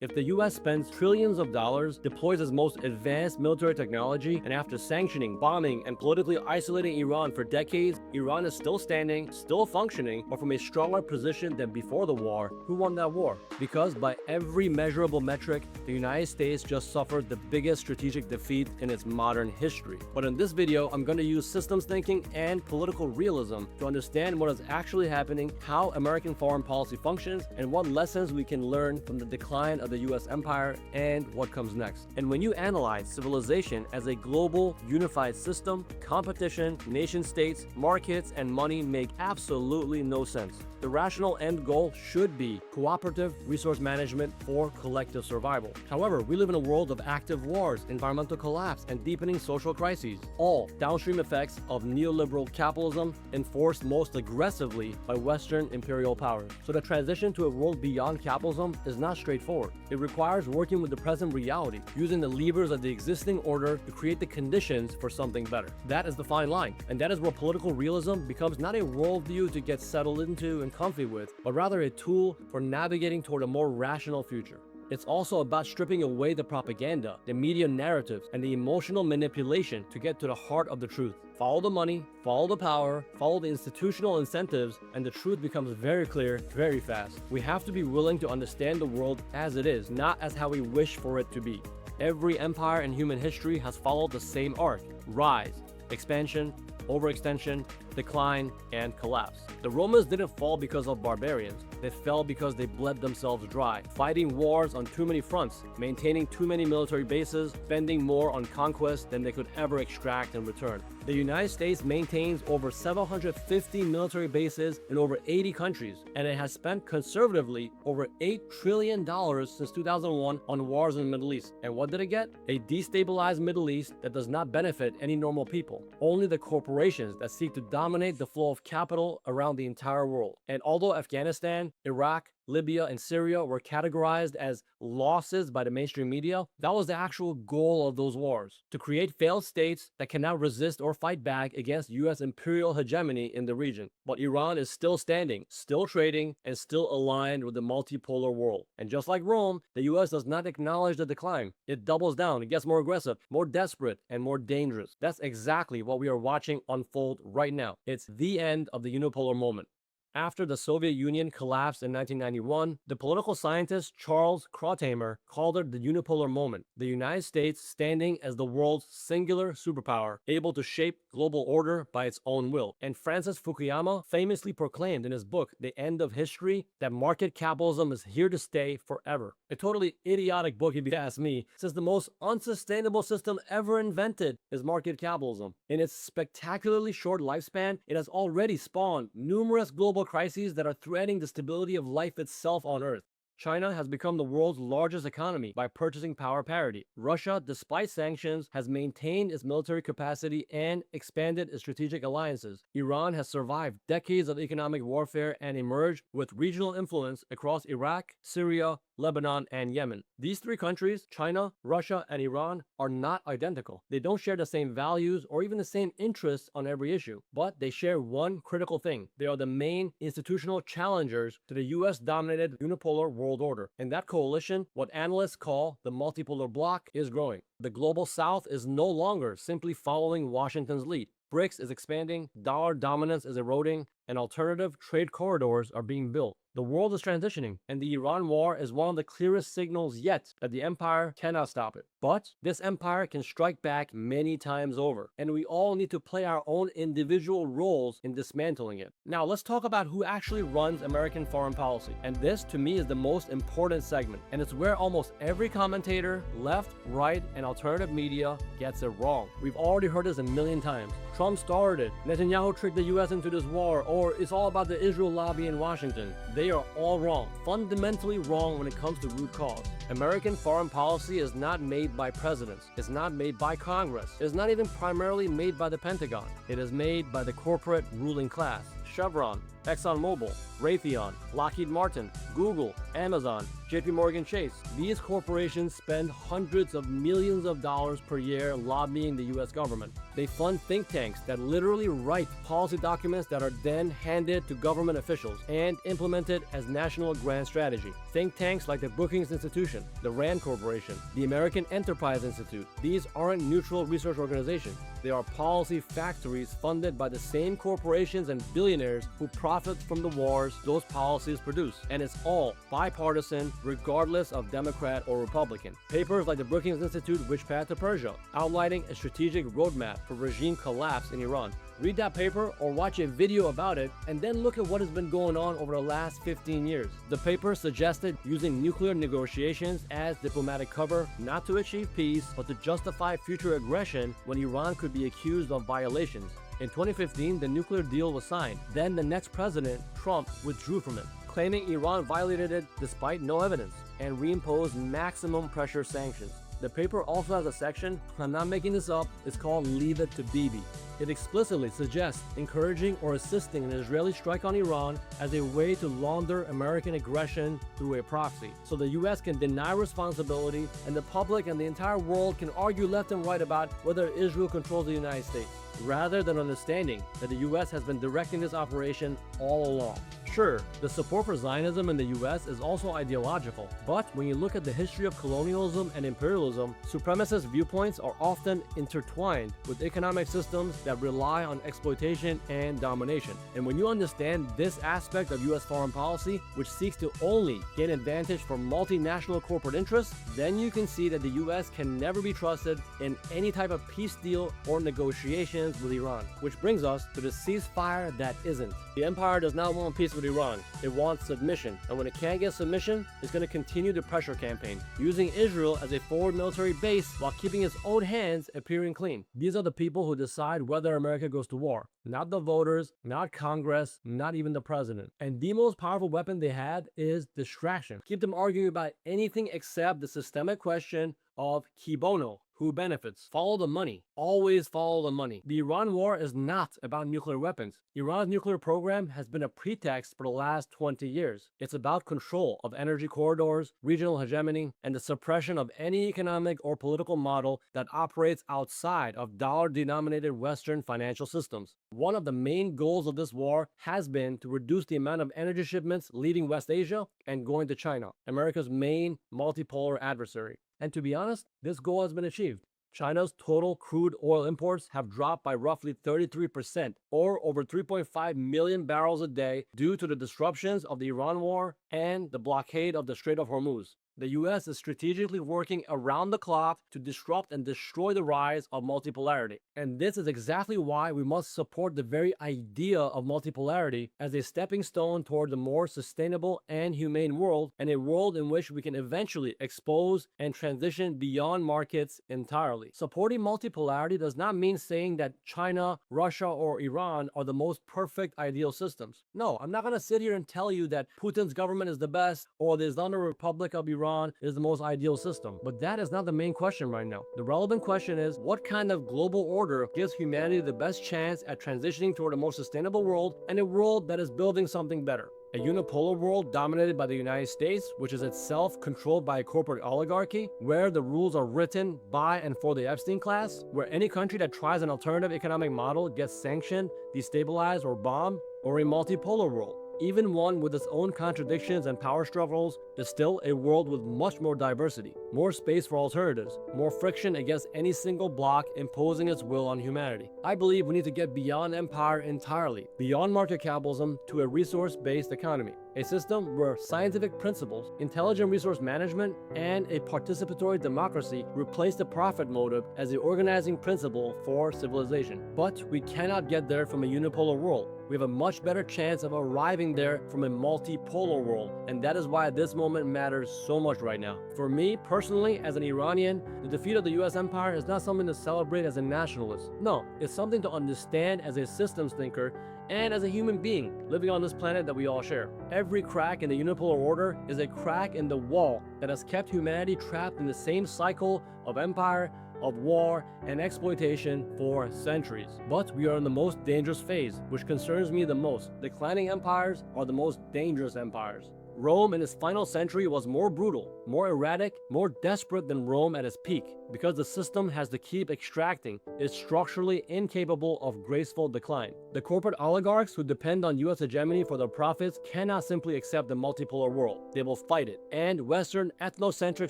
If the US spends trillions of dollars, deploys its most advanced military technology, and after sanctioning, bombing, and politically isolating Iran for decades, Iran is still standing, still functioning, but from a stronger position than before the war, who won that war? Because by every measurable metric, the United States just suffered the biggest strategic defeat in its modern history. But in this video, I'm going to use systems thinking and political realism to understand what is actually happening, how American foreign policy functions, and what lessons we can learn from the decline of the US empire and what comes next. And when you analyze civilization as a global, unified system, competition, nation states, markets, and money make absolutely no sense. The rational end goal should be cooperative resource management for collective survival. However, we live in a world of active wars, environmental collapse, and deepening social crises, all downstream effects of neoliberal capitalism enforced most aggressively by Western imperial powers. So the transition to a world beyond capitalism is not straightforward. It requires working with the present reality, using the levers of the existing order to create the conditions for something better. That is the fine line, and that is where political realism becomes not a worldview to get settled into and comfy with, but rather a tool for navigating toward a more rational future. It's also about stripping away the propaganda, the media narratives, and the emotional manipulation to get to the heart of the truth. Follow the money, follow the power, follow the institutional incentives, and the truth becomes very clear very fast. We have to be willing to understand the world as it is, not as how we wish for it to be. Every empire in human history has followed the same arc: rise, expansion, overextension, decline, and collapse. The Romans didn't fall because of barbarians. They fell because they bled themselves dry, fighting wars on too many fronts, maintaining too many military bases, spending more on conquest than they could ever extract in return. The United States maintains over 750 military bases in over 80 countries, and it has spent conservatively over $8 trillion since 2001 on wars in the Middle East. And what did it get? A destabilized Middle East that does not benefit any normal people, only the corporations that seek to dominate the flow of capital around the entire world. And although Afghanistan, Iraq, Libya, and Syria were categorized as losses by the mainstream media, that was the actual goal of those wars: to create failed states that cannot resist or fight back against US imperial hegemony in the region. But Iran is still standing, still trading, and still aligned with the multipolar world. And just like Rome, the US does not acknowledge the decline. It doubles down, it gets more aggressive, more desperate, and more dangerous. That's exactly what we are watching unfold right now. It's the end of the unipolar moment. After the Soviet Union collapsed in 1991, the political scientist Charles Krauthammer called it the unipolar moment, the United States standing as the world's singular superpower, able to shape global order by its own will. And Francis Fukuyama famously proclaimed in his book, The End of History, that market capitalism is here to stay forever. A totally idiotic book if you ask me, since the most unsustainable system ever invented is market capitalism. In its spectacularly short lifespan, it has already spawned numerous global crises that are threatening the stability of life itself on Earth. China has become the world's largest economy by purchasing power parity. Russia, despite sanctions, has maintained its military capacity and expanded its strategic alliances. Iran has survived decades of economic warfare and emerged with regional influence across Iraq, Syria, Lebanon, and Yemen. These three countries, China, Russia, and Iran, are not identical. They don't share the same values or even the same interests on every issue, but they share one critical thing. They are the main institutional challengers to the US-dominated unipolar world order. And that coalition, what analysts call the multipolar bloc, is growing. The global south is no longer simply following Washington's lead. BRICS is expanding, dollar dominance is eroding, and alternative trade corridors are being built. The world is transitioning, and the Iran war is one of the clearest signals yet that the empire cannot stop it. But this empire can strike back many times over, and we all need to play our own individual roles in dismantling it. Now let's talk about who actually runs American foreign policy. And this, to me, is the most important segment, and it's where almost every commentator, left, right, and alternative media gets it wrong. We've already heard this a million times. Trump started, Netanyahu tricked the US into this war, or it's all about the Israel lobby in Washington. They are all wrong, fundamentally wrong when it comes to root cause. American foreign policy is not made by presidents. It's not made by Congress. It's not even primarily made by the Pentagon. It is made by the corporate ruling class, Chevron, ExxonMobil, Raytheon, Lockheed Martin, Google, Amazon, JP Morgan Chase. These corporations spend hundreds of millions of dollars per year lobbying the US government. They fund think tanks that literally write policy documents that are then handed to government officials and implemented as national grand strategy. Think tanks like the Brookings Institution, the RAND Corporation, the American Enterprise Institute. These aren't neutral research organizations. They are policy factories funded by the same corporations and billionaires who profit from the wars those policies produce. And it's all bipartisan, regardless of Democrat or Republican. Papers like the Brookings Institute, Which Path to Persia, outlining a strategic roadmap for regime collapse in Iran. Read that paper or watch a video about it and then look at what has been going on over the last 15 years. The paper suggested using nuclear negotiations as diplomatic cover, not to achieve peace, but to justify future aggression when Iran could be accused of violations. In 2015, the nuclear deal was signed. Then the next president, Trump, withdrew from it, claiming Iran violated it despite no evidence, and reimposed maximum pressure sanctions. The paper also has a section, I'm not making this up, it's called Leave It to Bibi. It explicitly suggests encouraging or assisting an Israeli strike on Iran as a way to launder American aggression through a proxy. So the US can deny responsibility and the public and the entire world can argue left and right about whether Israel controls the United States, rather than understanding that the US has been directing this operation all along. Sure, the support for Zionism in the US is also ideological, but when you look at the history of colonialism and imperialism, supremacist viewpoints are often intertwined with economic systems that rely on exploitation and domination. And when you understand this aspect of US foreign policy, which seeks to only gain advantage for multinational corporate interests, then you can see that the US can never be trusted in any type of peace deal or negotiations with Iran. Which brings us to the ceasefire that isn't. The empire does not want peace with Iran. It wants submission, and when it can't get submission, it's going to continue the pressure campaign, using Israel as a forward military base while keeping its own hands appearing clean. These are the people who decide whether America goes to war. Not the voters, not Congress, not even the president. And the most powerful weapon they had is distraction. Keep them arguing about anything except the systemic question of qui bono, who benefits. Follow the money. Always follow the money. The Iran war is not about nuclear weapons. Iran's nuclear program has been a pretext for the last 20 years. It's about control of energy corridors, regional hegemony, and the suppression of any economic or political model that operates outside of dollar-denominated Western financial systems. One of the main goals of this war has been to reduce the amount of energy shipments leaving West Asia and going to China, America's main multipolar adversary. And to be honest, this goal has been achieved. China's total crude oil imports have dropped by roughly 33%, or over 3.5 million barrels a day, due to the disruptions of the Iran war and the blockade of the Strait of Hormuz. The US is strategically working around the clock to disrupt and destroy the rise of multipolarity. And this is exactly why we must support the very idea of multipolarity as a stepping stone toward a more sustainable and humane world, and a world in which we can eventually expose and transition beyond markets entirely. Supporting multipolarity does not mean saying that China, Russia, or Iran are the most perfect ideal systems. No, I'm not going to sit here and tell you that Putin's government is the best or the Islamic Republic of Iran is the most ideal system. But that is not the main question right now. The relevant question is, what kind of global order gives humanity the best chance at transitioning toward a more sustainable world, and a world that is building something better? A unipolar world dominated by the United States, which is itself controlled by a corporate oligarchy, where the rules are written by and for the Epstein class, where any country that tries an alternative economic model gets sanctioned, destabilized, or bombed, or a multipolar world. Even one with its own contradictions and power struggles is still a world with much more diversity, more space for alternatives, more friction against any single bloc imposing its will on humanity. I believe we need to get beyond empire entirely, beyond market capitalism, to a resource-based economy. A system where scientific principles, intelligent resource management, and a participatory democracy replace the profit motive as the organizing principle for civilization. But we cannot get there from a unipolar world. We have a much better chance of arriving there from a multipolar world, and that is why this moment matters so much right now. For me, personally, as an Iranian, the defeat of the US empire is not something to celebrate as a nationalist. No, it's something to understand as a systems thinker and as a human being living on this planet that we all share. Every crack in the unipolar order is a crack in the wall that has kept humanity trapped in the same cycle of empire, of war and exploitation for centuries. But we are in the most dangerous phase, which concerns me the most. Declining empires are the most dangerous empires. Rome in its final century was more brutal, more erratic, more desperate than Rome at its peak, because the system has to keep extracting, is structurally incapable of graceful decline. The corporate oligarchs who depend on US hegemony for their profits cannot simply accept the multipolar world. They will fight it. And Western ethnocentric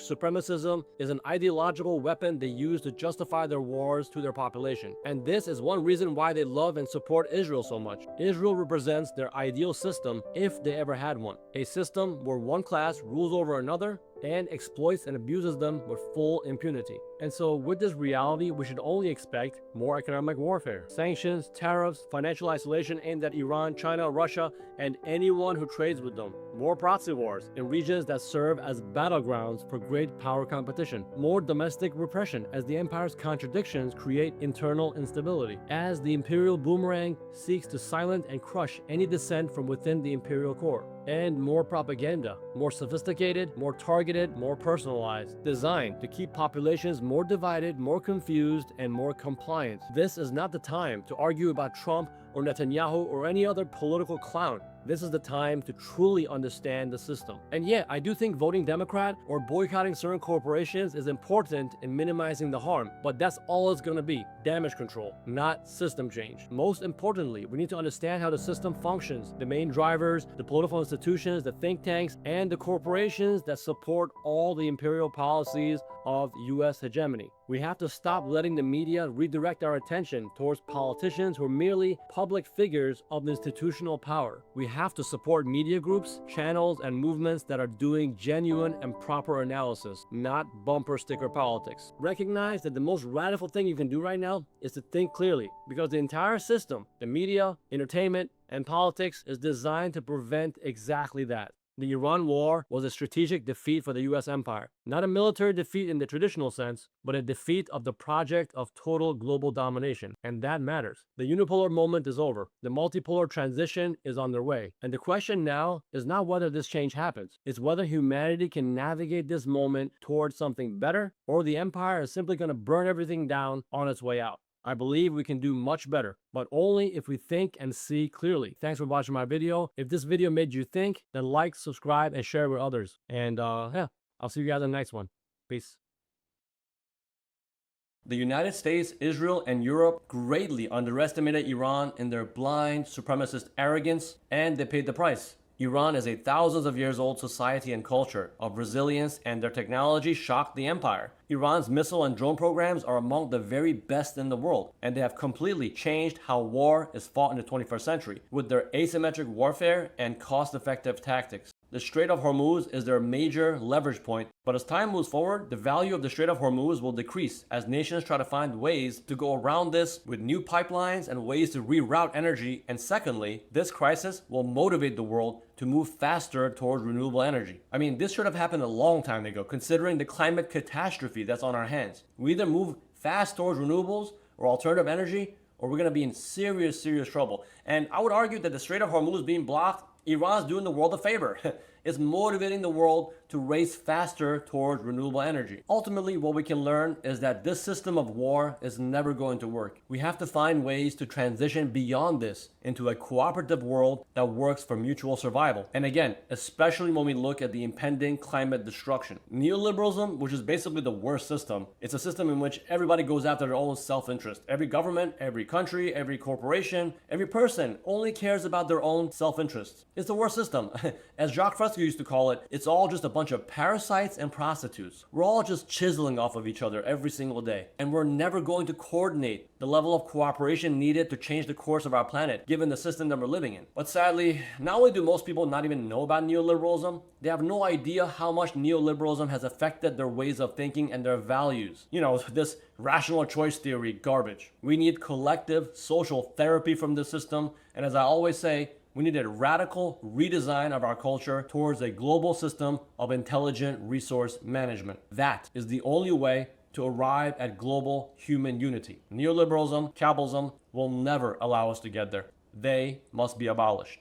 supremacism is an ideological weapon they use to justify their wars to their population. And this is one reason why they love and support Israel so much. Israel represents their ideal system if they ever had one. A system where one class rules over another and exploits and abuses them with full impunity. And so with this reality, we should only expect more economic warfare. Sanctions, tariffs, financial isolation aimed at Iran, China, Russia, and anyone who trades with them. More proxy wars in regions that serve as battlegrounds for great power competition. More domestic repression as the empire's contradictions create internal instability. As the imperial boomerang seeks to silence and crush any dissent from within the imperial core. And more propaganda, more sophisticated, more targeted, more personalized, designed to keep populations more divided, more confused, and more compliant. This is not the time to argue about Trump or Netanyahu or any other political clown. This is the time to truly understand the system. And yeah, I do think voting Democrat or boycotting certain corporations is important in minimizing the harm, but that's all it's gonna be, damage control, not system change. Most importantly, we need to understand how the system functions, the main drivers, the political institutions, the think tanks, and the corporations that support all the imperial policies of US hegemony. We have to stop letting the media redirect our attention towards politicians who are merely public figures of institutional power. We have to support media groups, channels, and movements that are doing genuine and proper analysis, not bumper sticker politics. Recognize that the most radical thing you can do right now is to think clearly, because the entire system, the media, entertainment, and politics is designed to prevent exactly that. The Iran war was a strategic defeat for the US empire. Not a military defeat in the traditional sense, but a defeat of the project of total global domination. And that matters. The unipolar moment is over. The multipolar transition is on their way. And the question now is not whether this change happens. It's whether humanity can navigate this moment towards something better, or the empire is simply going to burn everything down on its way out. I believe we can do much better, but only if we think and see clearly. Thanks for watching my video. If this video made you think, then like, subscribe, and share with others. And yeah, I'll see you guys in the next one. Peace. The United States, Israel, and Europe greatly underestimated Iran in their blind, supremacist arrogance, and they paid the price. Iran is a thousands of years old society and culture of resilience, and their technology shocked the empire. Iran's missile and drone programs are among the very best in the world, and they have completely changed how war is fought in the 21st century with their asymmetric warfare and cost-effective tactics. The Strait of Hormuz is their major leverage point, but as time moves forward, the value of the Strait of Hormuz will decrease as nations try to find ways to go around this with new pipelines and ways to reroute energy. And secondly, this crisis will motivate the world to move faster towards renewable energy. I mean, this should have happened a long time ago, considering the climate catastrophe that's on our hands. We either move fast towards renewables or alternative energy, or we're gonna be in serious trouble. And I would argue that the Strait of Hormuz being blocked, Iran's doing the world a favor. It's motivating the world to race faster towards renewable energy. Ultimately, what we can learn is that this system of war is never going to work. We have to find ways to transition beyond this into a cooperative world that works for mutual survival. And again, especially when we look at the impending climate destruction. Neoliberalism, which is basically the worst system, it's a system in which everybody goes after their own self-interest. Every government, every country, every corporation, every person only cares about their own self-interest. It's the worst system. As Jacques Fresco used to call it, it's all just a bunch of parasites and prostitutes. We're all just chiseling off of each other every single day. And we're never going to coordinate the level of cooperation needed to change the course of our planet, given the system that we're living in. But sadly, not only do most people not even know about neoliberalism, they have no idea how much neoliberalism has affected their ways of thinking and their values. You know, this rational choice theory garbage. We need collective social therapy from this system, and as I always say, we need a radical redesign of our culture towards a global system of intelligent resource management. That is the only way to arrive at global human unity. Neoliberalism, capitalism will never allow us to get there. They must be abolished.